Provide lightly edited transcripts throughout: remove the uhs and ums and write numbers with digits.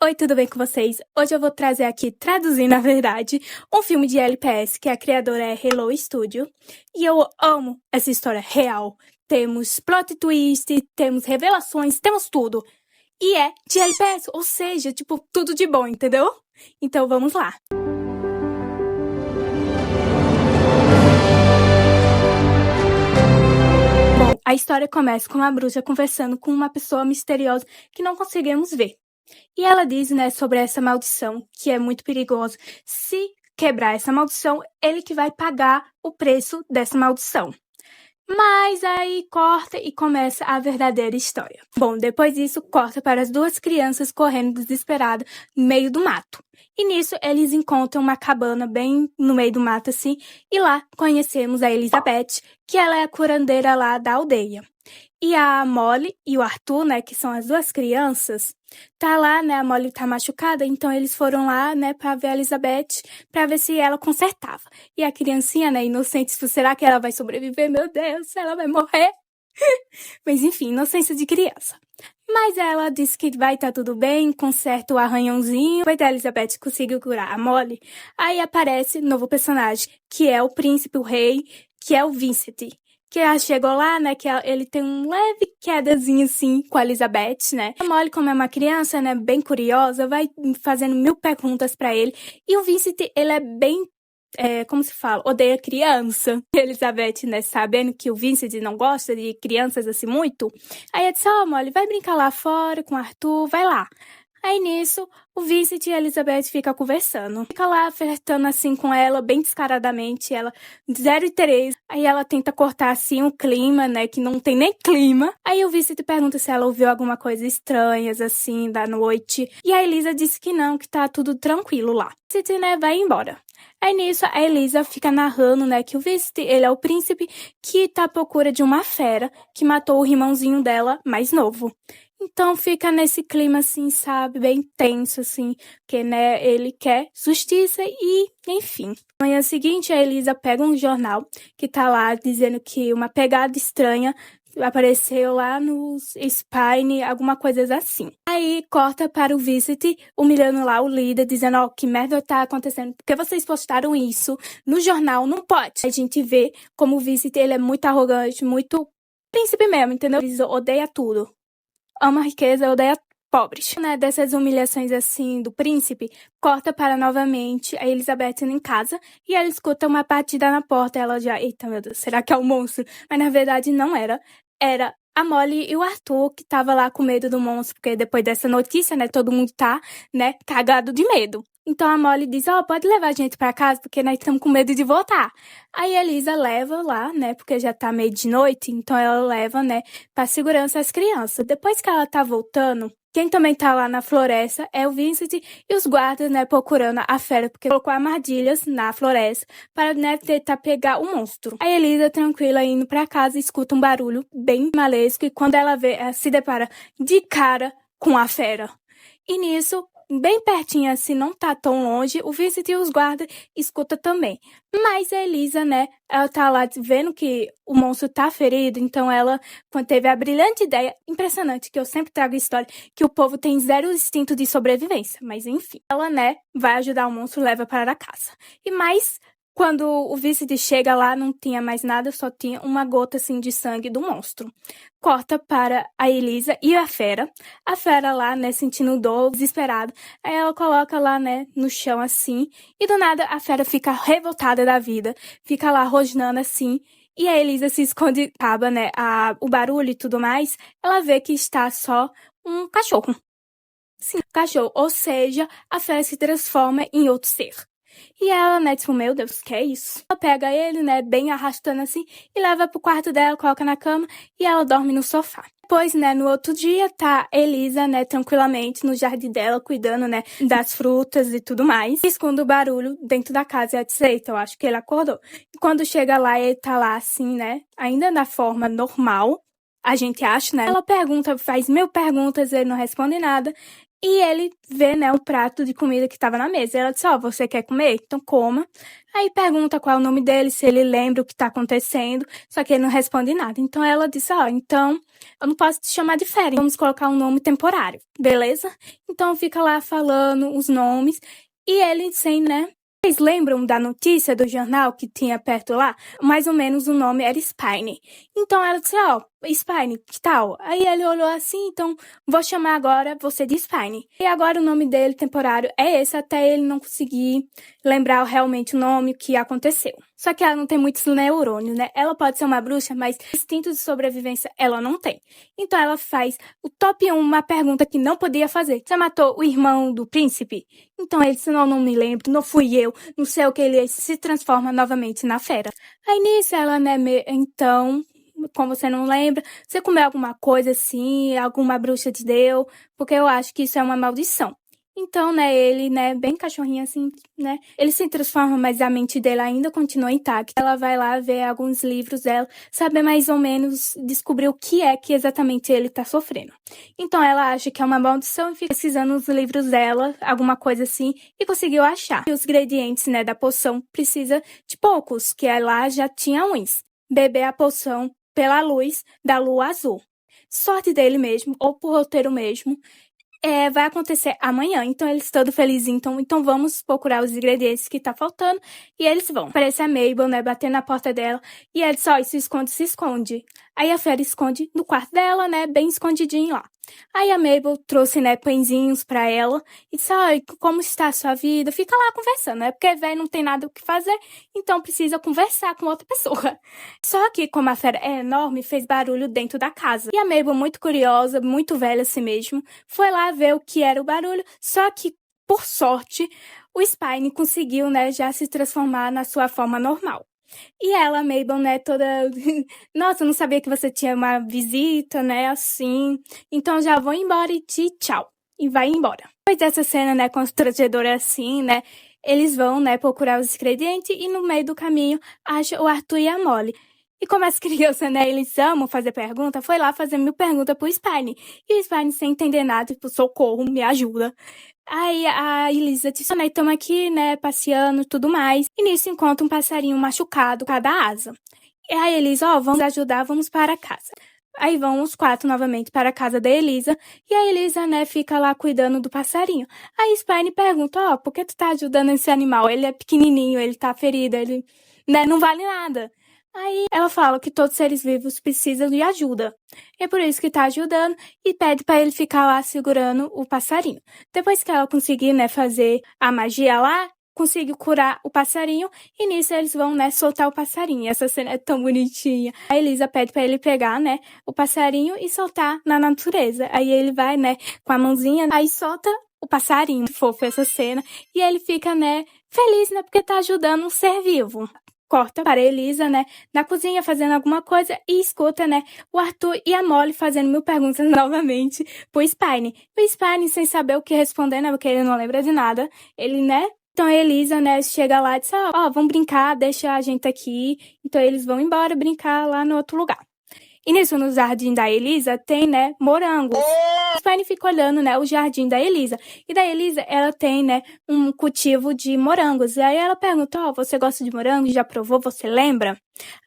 Oi, tudo bem com vocês? Hoje eu vou trazer aqui, traduzir na verdade, um filme de LPS, que a criadora é Hello Studio. E eu amo essa história real. Temos plot twist, temos revelações, temos tudo. E é de LPS, ou seja, tipo, tudo de bom, entendeu? Então vamos lá. Bom, a história começa com uma bruxa conversando com uma pessoa misteriosa que não conseguimos ver. E ela diz, né, sobre essa maldição, que é muito perigoso. Se quebrar essa maldição, ele que vai pagar o preço dessa maldição. Mas aí corta e começa a verdadeira história. Bom, depois disso, corta para as duas crianças correndo desesperadas no meio do mato. E nisso, eles encontram uma cabana bem no meio do mato, assim, e lá conhecemos a Elizabeth, que ela é a curandeira lá da aldeia. E a Molly e o Arthur, né, que são as duas crianças, tá lá, né, a Molly tá machucada, então eles foram lá, né, pra ver a Elizabeth, pra ver se ela consertava. E a criancinha, né, inocente, será que ela vai sobreviver? Meu Deus, ela vai morrer? Mas enfim, inocência de criança. Mas ela disse que vai estar tudo bem, conserta o arranhãozinho. Depois da Elizabeth conseguiu curar a Molly, aí aparece um novo personagem, que é o príncipe, o rei, que é o Vincent. Que ela chegou lá, né, que ele tem um leve quedazinho, assim, com a Elizabeth, né. A Molly, como é uma criança, né, bem curiosa, vai fazendo 1000 perguntas pra ele. E o Vincent, ele é bem, como se fala, odeia criança. E a Elizabeth, né, sabendo que o Vincent não gosta de crianças, assim, muito. Aí ela disse, Molly, vai brincar lá fora com o Arthur, vai lá. Aí nisso, o Vincent e a Elizabeth ficam conversando. Fica lá flertando assim com ela, bem descaradamente, ela 0 e 3. Aí ela tenta cortar assim o clima, né, que não tem nem clima. Aí o Vincent pergunta se ela ouviu alguma coisa estranha, assim, da noite. E a Elisa disse que não, que tá tudo tranquilo lá. O Vincent, né, vai embora. Aí nisso, a Elisa fica narrando, né, que o Vincent, ele é o príncipe que tá à procura de uma fera que matou o irmãozinho dela mais novo. Então fica nesse clima assim, sabe, bem tenso assim, porque, né, ele quer justiça e, enfim. Na manhã seguinte, a Elisa pega um jornal que tá lá dizendo que uma pegada estranha apareceu lá nos Spine, alguma coisa assim. Aí corta para o Vincent humilhando lá o líder, dizendo, que merda tá acontecendo, porque vocês postaram isso no jornal, não pode. A gente vê como o Vincent, ele é muito arrogante, muito príncipe mesmo, entendeu? Ele odeia tudo. Ama a riqueza, odeia pobres. Né, dessas humilhações assim do príncipe, corta para novamente a Elizabeth em casa e ela escuta uma batida na porta. Ela já, eita meu Deus, será que é um monstro? Mas na verdade não era. Era a Molly e o Arthur que tava lá com medo do monstro, porque depois dessa notícia, né, todo mundo tá, né, cagado de medo. Então a Molly diz, pode levar a gente pra casa, porque nós estamos com medo de voltar. Aí a Elisa leva lá, né, porque já tá meio de noite, então ela leva, né, pra segurança as crianças. Depois que ela tá voltando, quem também tá lá na floresta é o Vincent e os guardas, né, procurando a fera, porque colocou armadilhas na floresta para, né, tentar pegar o monstro. A Elisa, tranquila, indo pra casa, escuta um barulho bem malesco e quando ela vê, ela se depara de cara com a fera. E nisso, bem pertinho assim, não tá tão longe, o Vincent e os guardas escutam também. Mas a Elisa, né, ela tá lá vendo que o monstro tá ferido, então ela teve a brilhante ideia, impressionante, que eu sempre trago história, que o povo tem 0 instinto de sobrevivência, mas enfim. Ela, né, vai ajudar o monstro e leva para casa. E mais, quando o Vincent chega lá, não tinha mais nada, só tinha uma gota, assim, de sangue do monstro. Corta para a Elisa e a fera. A fera lá, né, sentindo dor, desesperada. Aí ela coloca lá, né, no chão, assim. E do nada, a fera fica revoltada da vida. Fica lá rosnando, assim. E a Elisa se esconde, acaba, né, o barulho e tudo mais. Ela vê que está só um cachorro. Sim, cachorro. Ou seja, a fera se transforma em outro ser. E ela, né, tipo, meu Deus, que é isso? Ela pega ele, né, bem arrastando assim, e leva pro quarto dela, coloca na cama, e ela dorme no sofá. Depois, né, no outro dia, tá Elisa, né, tranquilamente no jardim dela, cuidando, né, das frutas e tudo mais. E esconde o barulho dentro da casa, e ela disse, eita, eu acho que ele acordou. E quando chega lá, ele tá lá assim, né, ainda na forma normal, a gente acha, né? Ela pergunta, faz 1000 perguntas, ele não responde nada. E ele vê, né, um prato de comida que estava na mesa. E ela disse, você quer comer? Então coma. Aí pergunta qual é o nome dele, se ele lembra o que está acontecendo, só que ele não responde nada. Então ela disse, então eu não posso te chamar de férias, vamos colocar um nome temporário, beleza? Então fica lá falando os nomes e ele sem, né? Vocês lembram da notícia do jornal que tinha perto lá? Mais ou menos o nome era Spine. Então ela disse, Spine, que tal? Aí ele olhou assim, então vou chamar agora você de Spine. E agora o nome dele temporário é esse, até ele não conseguir lembrar realmente o nome, o que aconteceu. Só que ela não tem muitos neurônios, né? Ela pode ser uma bruxa, mas instinto de sobrevivência ela não tem. Então ela faz o top 1, uma pergunta que não podia fazer. Você matou o irmão do príncipe? Então ele disse, não me lembro, não fui eu, não sei o que ele se transforma novamente na fera. Aí nisso ela, né, então, como você não lembra, você comeu alguma coisa assim, alguma bruxa te deu, porque eu acho que isso é uma maldição. Então, né, ele, né, bem cachorrinho assim, né, ele se transforma, mas a mente dele ainda continua intacta. Ela vai lá ver alguns livros dela, saber mais ou menos, descobrir o que é que exatamente ele tá sofrendo. Então, ela acha que é uma maldição e fica pesquisando nos livros dela, alguma coisa assim, e conseguiu achar. E os ingredientes, né, da poção precisa de poucos, que ela já tinha uns. Beber a poção pela luz da lua azul. Sorte dele mesmo, ou por roteiro mesmo, vai acontecer amanhã. Então eles todos felizes, então vamos procurar os ingredientes que tá faltando. E eles vão. Aparece a Mabel, né, batendo na porta dela. E ela diz, se esconde, se esconde. Aí a fera esconde no quarto dela, né, bem escondidinho lá. Aí a Mabel trouxe, né, pãezinhos pra ela. E disse, como está a sua vida? Fica lá conversando, né, porque velho não tem nada o que fazer. Então precisa conversar com outra pessoa. Só que, como a fera é enorme, fez barulho dentro da casa. E a Mabel, muito curiosa, muito velha assim mesmo, foi lá ver o que era o barulho. Só que, por sorte, o Spine conseguiu, né, já se transformar na sua forma normal. E ela, Mabel, né, toda... Nossa, eu não sabia que você tinha uma visita, né, assim. Então já vou embora e tchau. E vai embora. Depois dessa cena, né, constrangedora assim, né, eles vão, né, procurar os ingredientes e no meio do caminho acha o Arthur e a Molly. E como as crianças, né, eles amam fazer pergunta, foi lá fazer mil perguntas pro Spine. E o Spine, sem entender nada, tipo, socorro, me ajuda. Aí a Elisa disse, né, estamos aqui, né, passeando e tudo mais. E nisso encontra um passarinho machucado, cada asa. E aí Elisa, vamos ajudar, vamos para casa. Aí vão os 4 novamente para a casa da Elisa. E a Elisa, né, fica lá cuidando do passarinho. Aí Spine pergunta, por que tu tá ajudando esse animal? Ele é pequenininho, ele tá ferido, ele, né, não vale nada. Aí ela fala que todos os seres vivos precisam de ajuda. É por isso que tá ajudando e pede para ele ficar lá segurando o passarinho. Depois que ela conseguir, né, fazer a magia lá, conseguiu curar o passarinho e nisso eles vão, né, soltar o passarinho. Essa cena é tão bonitinha. A Elisa pede para ele pegar, né, o passarinho e soltar na natureza. Aí ele vai, né, com a mãozinha, aí solta o passarinho. Fofo essa cena. E ele fica, né, feliz, né, porque tá ajudando um ser vivo. Corta para a Elisa, né, na cozinha fazendo alguma coisa e escuta, né, o Arthur e a Molly fazendo mil perguntas novamente pro Spine. O Spine, sem saber o que responder, né, porque ele não lembra de nada, ele, né, então a Elisa, né, chega lá e diz, vamos brincar, deixa a gente aqui. Então eles vão embora brincar lá no outro lugar. E nisso, no jardim da Elisa, tem, né, morangos. O Spine fica olhando, né, o jardim da Elisa. E da Elisa, ela tem, né, um cultivo de morangos. E aí ela pergunta, você gosta de morango? Já provou? Você lembra?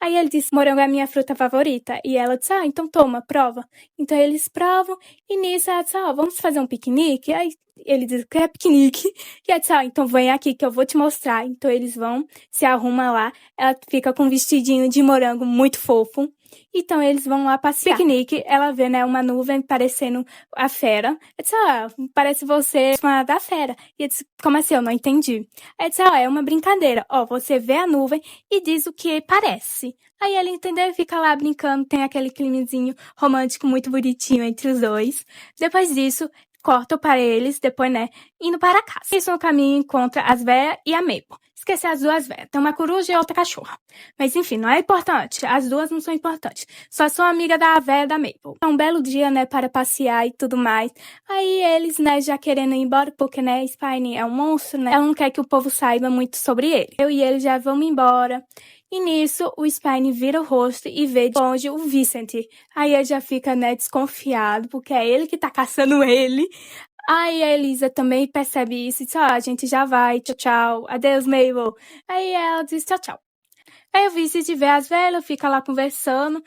Aí ele diz, morango é a minha fruta favorita. E ela diz, então toma, prova. Então eles provam. E nisso, ela diz, vamos fazer um piquenique? Aí ele diz que é piquenique. E ela diz, então vem aqui que eu vou te mostrar. Então eles vão, se arruma lá. Ela fica com um vestidinho de morango muito fofo. Então eles vão lá passear. Piquenique, ela vê, né, uma nuvem parecendo a fera. Ela disse, parece você da fera. E eu disse, como assim? Eu não entendi. Ela disse, é uma brincadeira. Você vê a nuvem e diz o que parece. Aí ele entendeu e fica lá brincando, tem aquele climazinho romântico muito bonitinho entre os dois. Depois disso, corta para eles, depois, né, indo para casa. Isso no caminho encontra as véias e a Mabel. Esqueci as duas véias. Tem uma coruja e outra cachorra. Mas enfim, não é importante. As duas não são importantes. Só sou amiga da véia da Mabel. É um belo dia, né, para passear e tudo mais. Aí eles, né, já querendo ir embora, porque, né, Spine é um monstro, né? Ela não quer que o povo saiba muito sobre ele. Eu e ele já vamos embora. E nisso, o Spine vira o rosto e vê de longe o Vincent. Aí ele já fica, né, desconfiado, porque é ele que tá caçando ele. Aí a Elisa também percebe isso e diz, a gente já vai, tchau, tchau, adeus, Mabel. Aí ela diz tchau, tchau. Aí o Vincent vê as velhas, fica lá conversando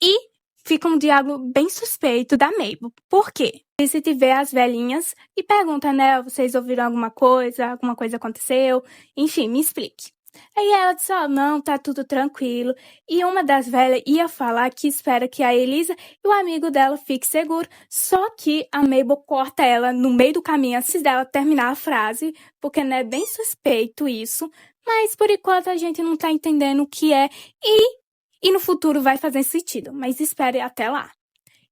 e fica um diálogo bem suspeito da Mabel. Por quê? Vincent vê as velhinhas e pergunta, né, vocês ouviram alguma coisa aconteceu? Enfim, me explique. Aí ela disse, não, tá tudo tranquilo. E uma das velhas ia falar que espera que a Elisa e o amigo dela fiquem seguros. Só que a Mabel corta ela no meio do caminho antes dela terminar a frase, porque né, é bem suspeito isso. Mas por enquanto a gente não tá entendendo o que é e no futuro vai fazer sentido. Mas espere até lá.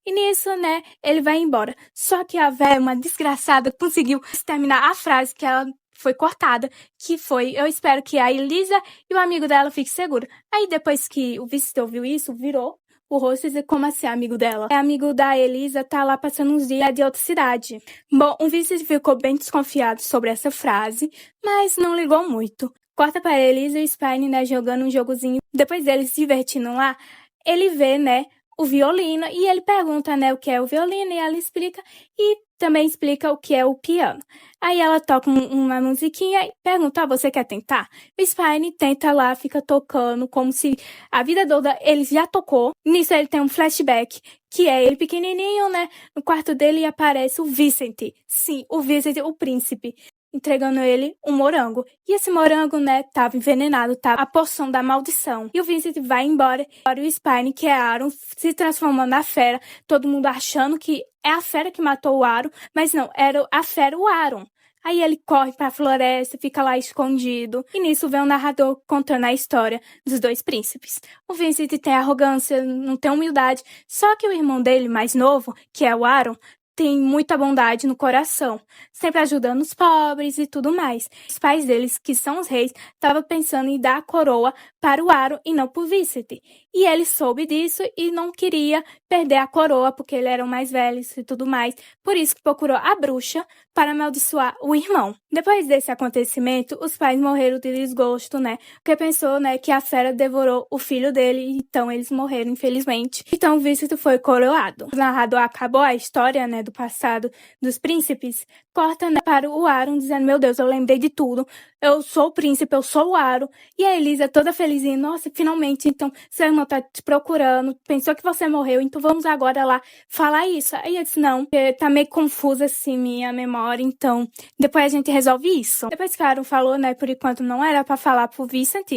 E nisso, né, ele vai embora. Só que a véia, uma desgraçada, conseguiu terminar a frase que ela foi cortada, que foi, eu espero que a Elisa e o amigo dela fiquem seguros. Aí depois que o Vincent ouviu isso, virou o rosto e disse, como assim, amigo dela? É amigo da Elisa, tá lá passando uns dias de outra cidade. Bom, o Vincent ficou bem desconfiado sobre essa frase, mas não ligou muito. Corta para Elisa e o Spine, né, jogando um jogozinho. Depois deles se divertindo lá, ele vê, né, o violino e ele pergunta, né, o que é o violino e ela explica e também explica o que é o piano. Aí ela toca uma musiquinha e pergunta, você quer tentar? O Spine tenta lá, fica tocando como se a vida toda ele já tocou. Nisso ele tem um flashback, que é ele pequenininho, né, no quarto dele e aparece o Vincent. Sim, o Vincent, o príncipe, entregando ele um morango. E esse morango, né, tava envenenado, tá? A porção da maldição. E o Vincent vai embora. E o Spine, que é Aaron, se transformando na fera. Todo mundo achando que é a fera que matou o Aaron. Mas não, era a fera o Aaron. Aí ele corre pra floresta, fica lá escondido. E nisso vem o narrador contando a história dos dois príncipes. O Vincent tem arrogância, não tem humildade. Só que o irmão dele, mais novo, que é o Aaron, tem muita bondade no coração, sempre ajudando os pobres e tudo mais. Os pais deles, que são os reis, estavam pensando em dar a coroa para o Aaron e não para o Vincent. E ele soube disso e não queria perder a coroa, porque ele era o mais velho e tudo mais. Por isso que procurou a bruxa para amaldiçoar o irmão. Depois desse acontecimento, os pais morreram de desgosto, né? Porque pensou, né, que a fera devorou o filho dele, então eles morreram, infelizmente. Então o Vincent foi coroado. O narrador acabou a história, né, do passado dos príncipes, corta, né, para o Aaron dizendo, meu Deus, eu lembrei de tudo, eu sou o príncipe, eu sou o Aaron. E a Elisa toda felizinha, nossa, finalmente, então, seu irmão tá te procurando, pensou que você morreu, então vamos agora lá falar isso. Aí eu disse, não, porque tá meio confusa assim minha memória, então depois a gente resolve isso. Depois que o Aaron falou, né, por enquanto não era pra falar pro Vincent,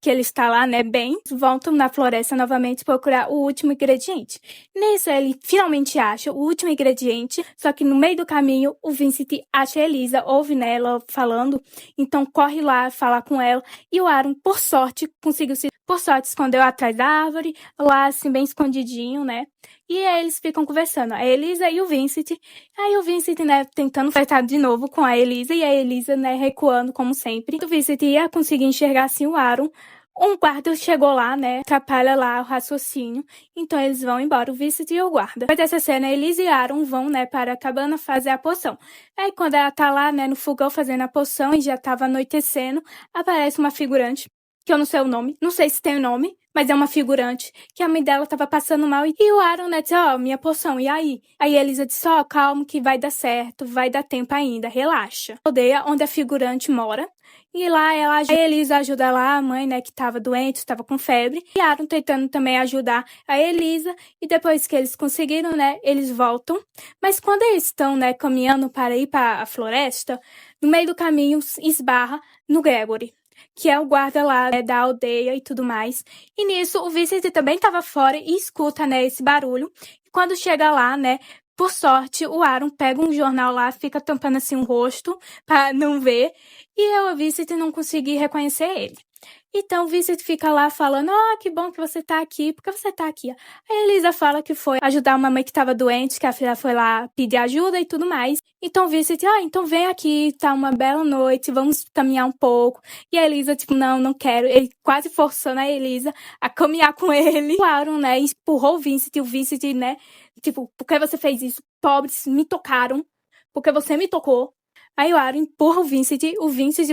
que ele está lá, né, bem, voltam na floresta novamente procurar o último ingrediente. Nisso, ele finalmente acha o último ingrediente, só que no meio do caminho, o Vincent acha a Elisa, ouve nela falando, então corre lá falar com ela, e o Aaron, por sorte, escondeu atrás da árvore, lá assim, bem escondidinho, né? E aí eles ficam conversando, a Elisa e o Vincent. Aí o Vincent, né, tentando flertar de novo com a Elisa, e a Elisa, né, recuando como sempre. O Vincent ia conseguir enxergar assim o Aaron. Um guarda chegou lá, né, atrapalha lá o raciocínio, então eles vão embora, o Vincent e o guarda. Depois dessa cena, Elisa e Aaron vão, né, para a cabana fazer a poção. Aí quando ela tá lá, né, no fogão fazendo a poção e já tava anoitecendo, aparece uma figurante, que eu não sei o nome, não sei se tem o nome, mas é uma figurante, que a mãe dela tava passando mal, e o Aaron, né, disse, minha poção, e aí? Aí a Elisa disse, calma que vai dar certo, vai dar tempo ainda, relaxa. Aldeia onde a figurante mora, e lá a Elisa ajuda lá a mãe, né, que tava doente, estava com febre, e Aaron tentando também ajudar a Elisa, e depois que eles conseguiram, né, eles voltam, mas quando eles estão, né, caminhando para ir para a floresta, no meio do caminho esbarra no Gregory, que é o guarda lá, né, da aldeia e tudo mais. E nisso, o Vincent também estava fora e escuta, né, esse barulho. E quando chega lá, né, por sorte, o Aaron pega um jornal lá, fica tampando assim o rosto para não ver. E o Vincent não consegui reconhecer ele. Então o Vincent fica lá falando, que bom que você tá aqui, por que você tá aqui? Aí a Elisa fala que foi ajudar uma mãe que tava doente, que a filha foi lá pedir ajuda e tudo mais. Então o Vincent, então vem aqui, tá uma bela noite, vamos caminhar um pouco. E a Elisa, tipo, não quero. Ele quase forçando a Elisa a caminhar com ele. O Aaron, né, empurrou o Vincent, e o Vincent, né, tipo, por que você fez isso? Pobres me tocaram, porque você me tocou. Aí o Aaron empurra o Vincent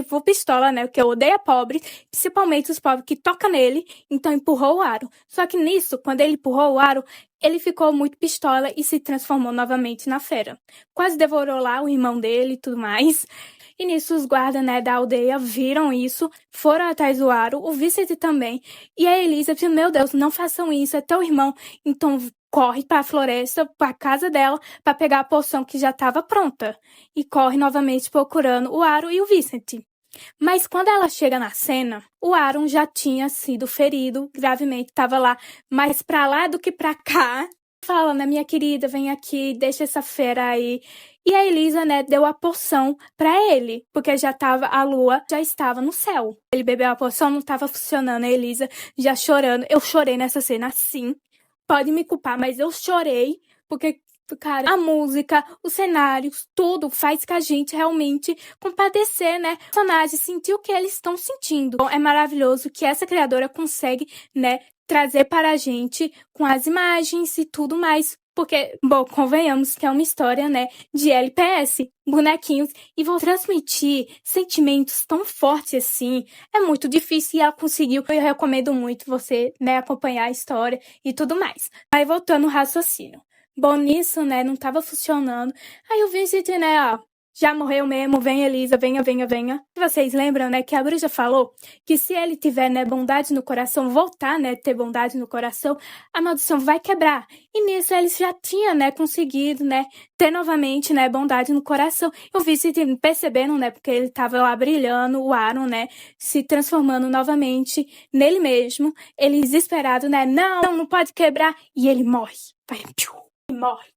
por pistola, né? Porque odeia pobre, principalmente os pobres que tocam nele, então empurrou o Aaron. Só que nisso, quando ele empurrou o Aaron, ele ficou muito pistola e se transformou novamente na fera. Quase devorou lá o irmão dele e tudo mais. E nisso os guardas, né, da aldeia viram isso, foram atrás do Aaron, o Vincent também. E a Elisa disse, meu Deus, não façam isso, é teu irmão. Então corre para a floresta, para a casa dela, para pegar a poção que já estava pronta. E corre novamente procurando o Aaron e o Vincent. Mas quando ela chega na cena, o Aaron já tinha sido ferido gravemente, estava lá mais para lá do que para cá. Fala, né, minha querida, vem aqui, deixa essa fera aí. E a Elisa, né, deu a poção pra ele, porque a lua já estava no céu. Ele bebeu a poção, não estava funcionando, a Elisa já chorando. Eu chorei nessa cena, sim. Pode me culpar, mas eu chorei, porque, cara, a música, os cenários, tudo faz que a gente realmente compadecer, né? Os personagens sentir o que eles estão sentindo. Então, é maravilhoso que essa criadora consegue, né, trazer para a gente com as imagens e tudo mais. Porque, bom, convenhamos que é uma história, né, de LPS, bonequinhos, e vou transmitir sentimentos tão fortes assim. É muito difícil e ela conseguiu. Eu recomendo muito você, né, acompanhar a história e tudo mais. Aí, voltando ao raciocínio. Bom, nisso, né, não tava funcionando. Aí o Vincent, né, ó, já morreu mesmo, vem Elisa, venha, venha, venha. Vocês lembram, né, que a bruxa falou que se ele tiver, né, bondade no coração, voltar, né, ter bondade no coração, a maldição vai quebrar. E nisso eles já tinham, né, conseguido, né, ter novamente, né, bondade no coração. Eu vi se percebendo, né, porque ele tava lá brilhando, o Aaron, né, se transformando novamente nele mesmo. Ele desesperado, né, não pode quebrar. E ele morre. Vai, piu, e morre.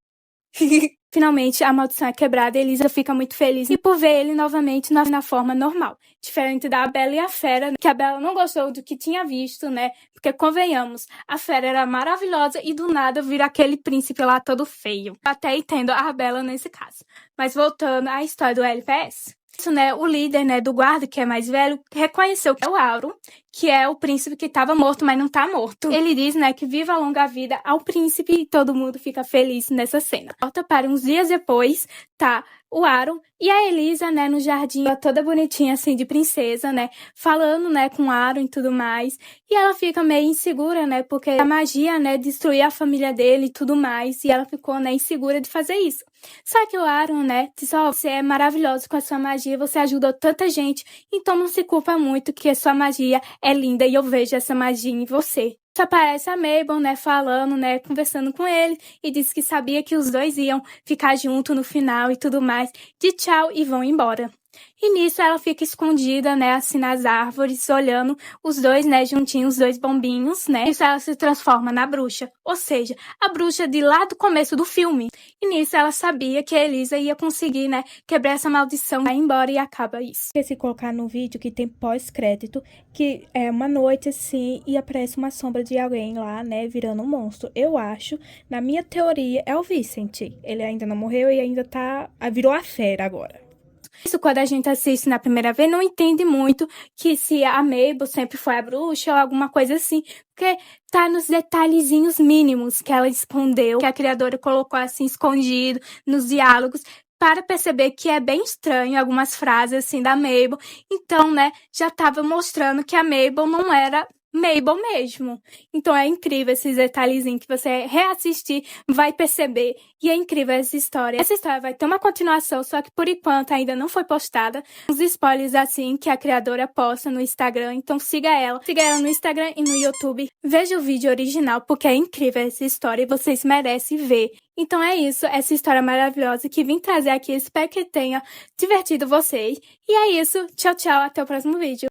Finalmente, a maldição é quebrada e Elisa fica muito feliz e por ver ele novamente na forma normal. Diferente da Bella e a Fera, que a Bella não gostou do que tinha visto, né? Porque, convenhamos, a Fera era maravilhosa e do nada vira aquele príncipe lá todo feio. Até entendo a Bella nesse caso. Mas voltando à história do LPS. Isso, né, o líder, né, do guarda, que é mais velho, reconheceu que é o Aaron, que é o príncipe que estava morto, mas não está morto. Ele diz, né, que viva a longa vida ao príncipe e todo mundo fica feliz nessa cena. Volta para uns dias depois, tá o Aaron e a Elisa, né, no jardim, toda bonitinha, assim, de princesa, né, falando, né, com o Aaron e tudo mais. E ela fica meio insegura, né, porque a magia, né, destruía a família dele e tudo mais, e ela ficou, né, insegura de fazer isso. Só que o Aaron, né, disse, ó, você é maravilhoso com a sua magia, você ajudou tanta gente, então não se culpa muito que a sua magia é linda e eu vejo essa magia em você. Só aparece a Mabel, né, falando, né, conversando com ele e disse que sabia que os dois iam ficar junto no final e tudo mais, de tchau e vão embora. E nisso ela fica escondida, né, assim nas árvores, olhando os dois, né, juntinhos, os dois bombinhos, né. Isso ela se transforma na bruxa, ou seja, a bruxa de lá do começo do filme. E nisso ela sabia que a Elisa ia conseguir, né, quebrar essa maldição, vai embora e acaba isso. Esqueci de colocar no vídeo que tem pós-crédito, que é uma noite assim e aparece uma sombra de alguém lá, né, virando um monstro. Eu acho, na minha teoria, é o Vincent. Ele ainda não morreu e ainda virou a fera agora. Isso, quando a gente assiste na primeira vez, não entende muito que se a Mabel sempre foi a bruxa ou alguma coisa assim, porque tá nos detalhezinhos mínimos que ela escondeu, que a criadora colocou assim escondido nos diálogos, para perceber que é bem estranho algumas frases assim da Mabel. Então, né, já tava mostrando que a Mabel não era Mabel mesmo. Então é incrível esses detalhezinhos que você reassistir vai perceber. E é incrível essa história. Essa história vai ter uma continuação, só que por enquanto ainda não foi postada. Uns spoilers assim que a criadora posta no Instagram. Então siga ela. Siga ela no Instagram e no YouTube. Veja o vídeo original, porque é incrível essa história e vocês merecem ver. Então é isso, essa história maravilhosa que vim trazer aqui. Espero que tenha divertido vocês. E é isso. Tchau, tchau. Até o próximo vídeo.